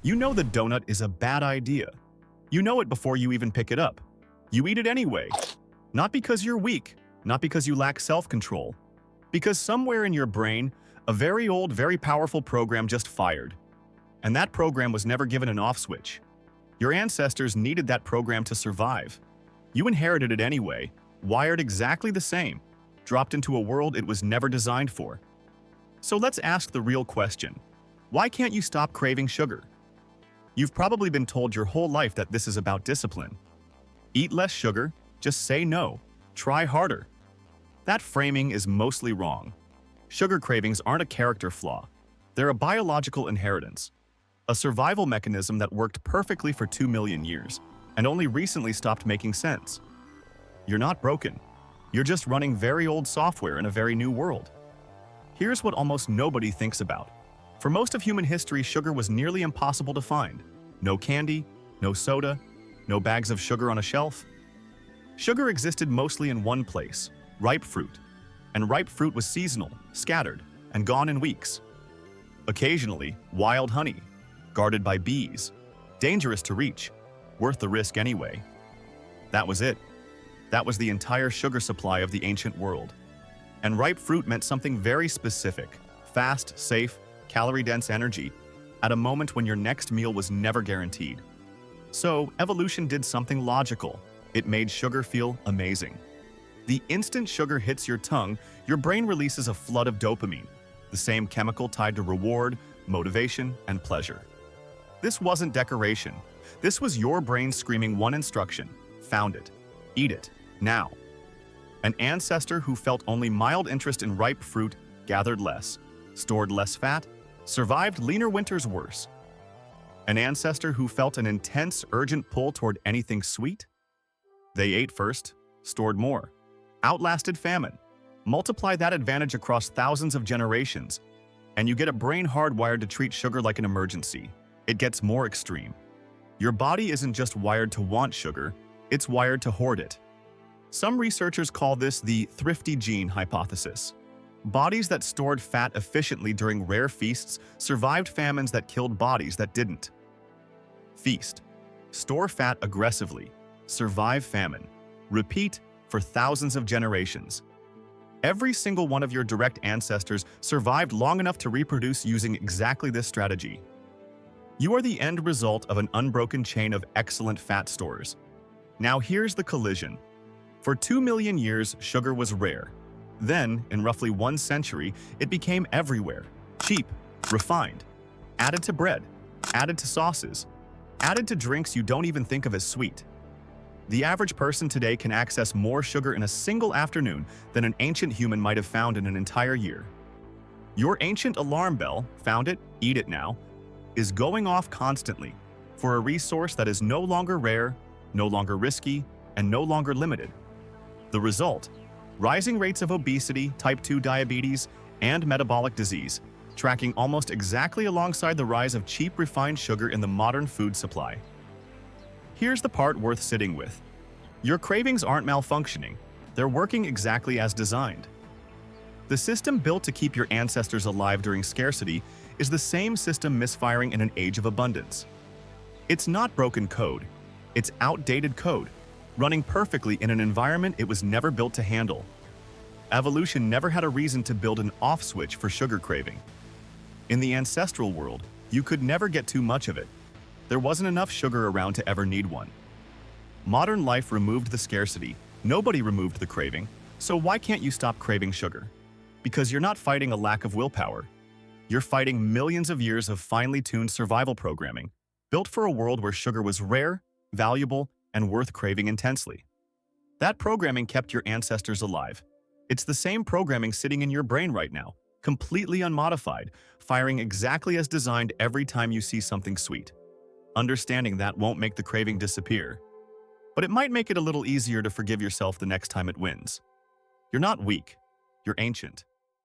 You know the donut is a bad idea. You know it before you even pick it up. You eat it anyway. Not because you're weak, not because you lack self-control. Because somewhere in your brain, a very old, very powerful program just fired. And that program was never given an off switch. Your ancestors needed that program to survive. You inherited it anyway, wired exactly the same, dropped into a world it was never designed for. So let's ask the real question. Why can't you stop craving sugar? You've probably been told your whole life that this is about discipline. Eat less sugar, just say no, try harder. That framing is mostly wrong. Sugar cravings aren't a character flaw. They're a biological inheritance. A survival mechanism that worked perfectly for 2 million years and only recently stopped making sense. You're not broken. You're just running very old software in a very new world. Here's what almost nobody thinks about. For most of human history, sugar was nearly impossible to find. No candy, no soda, no bags of sugar on a shelf. Sugar existed mostly in one place, ripe fruit. And ripe fruit was seasonal, scattered, and gone in weeks. Occasionally, wild honey, guarded by bees, dangerous to reach, worth the risk anyway. That was it. That was the entire sugar supply of the ancient world. And ripe fruit meant something very specific, fast, safe, calorie-dense energy, at a moment when your next meal was never guaranteed. So, evolution did something logical. It made sugar feel amazing. The instant sugar hits your tongue, your brain releases a flood of dopamine, the same chemical tied to reward, motivation, and pleasure. This wasn't decoration. This was your brain screaming one instruction: found it. Eat it. Now. An ancestor who felt only mild interest in ripe fruit gathered less, stored less fat, survived leaner winters worse. An ancestor who felt an intense, urgent pull toward anything sweet? They ate first, stored more, outlasted famine. Multiply that advantage across thousands of generations, and you get a brain hardwired to treat sugar like an emergency. It gets more extreme. Your body isn't just wired to want sugar, it's wired to hoard it. Some researchers call this the thrifty gene hypothesis. Bodies that stored fat efficiently during rare feasts survived famines that killed bodies that didn't. Feast. Store fat aggressively. Survive famine. Repeat for thousands of generations. Every single one of your direct ancestors survived long enough to reproduce using exactly this strategy. You are the end result of an unbroken chain of excellent fat stores. Now here's the collision. For 2 million years, sugar was rare. Then, in roughly 1 century, it became everywhere, cheap, refined, added to bread, added to sauces, added to drinks you don't even think of as sweet. The average person today can access more sugar in a single afternoon than an ancient human might have found in an entire year. Your ancient alarm bell, found it, eat it now, is going off constantly for a resource that is no longer rare, no longer risky, and no longer limited. The result? Rising rates of obesity, type 2 diabetes, and metabolic disease, tracking almost exactly alongside the rise of cheap refined sugar in the modern food supply. Here's the part worth sitting with. Your cravings aren't malfunctioning, they're working exactly as designed. The system built to keep your ancestors alive during scarcity is the same system misfiring in an age of abundance. It's not broken code, it's outdated code, running perfectly in an environment it was never built to handle. Evolution never had a reason to build an off switch for sugar craving. In the ancestral world, you could never get too much of it. There wasn't enough sugar around to ever need one. Modern life removed the scarcity, nobody removed the craving, so why can't you stop craving sugar? Because you're not fighting a lack of willpower. You're fighting millions of years of finely tuned survival programming, built for a world where sugar was rare, valuable, and worth craving intensely. That programming kept your ancestors alive. It's the same programming sitting in your brain right now, completely unmodified, firing exactly as designed every time you see something sweet. Understanding that won't make the craving disappear, but it might make it a little easier to forgive yourself the next time it wins. You're not weak, you're ancient.